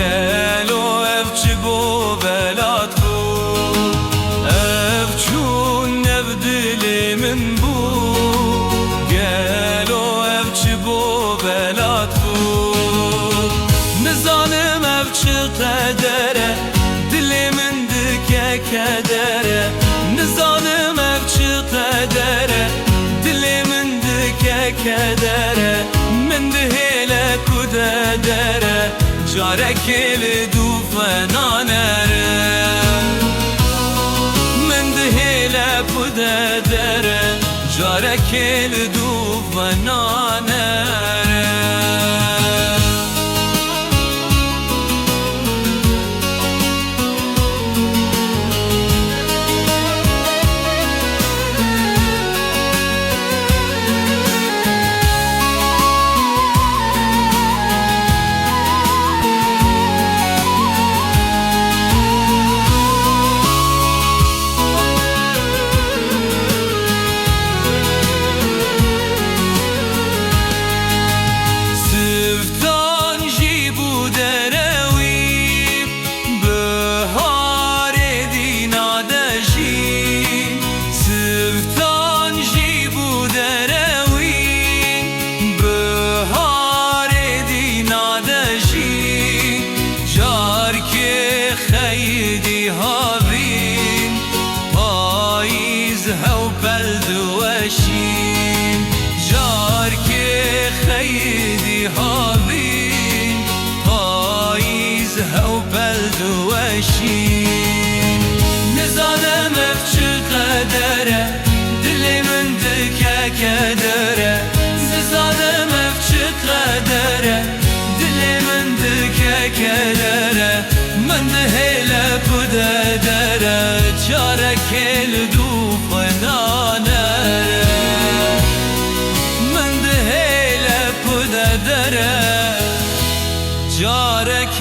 گلو اف چی بو بلات بو اف چون نف دلی من بو گلو اف چی بو بلات بو نزانم اف چی قدره دلی من دکه کدره نزانم اف چی قدره دلی من دکه کدره من دهیله کده دره جارك الدوفنانره من دهيله بوده دره جارك الدوفنانره خيدي هابين پاییز هو بلد وشين جارك خيدي هابين پاییز هو بلد وشين نزانم اف چه قدره دلی من دکه کدره نزانم اف چه قدره دلی من دکه کدره من دهيله بوده دره جارك الدوفنانره من دهيله بوده دره جارك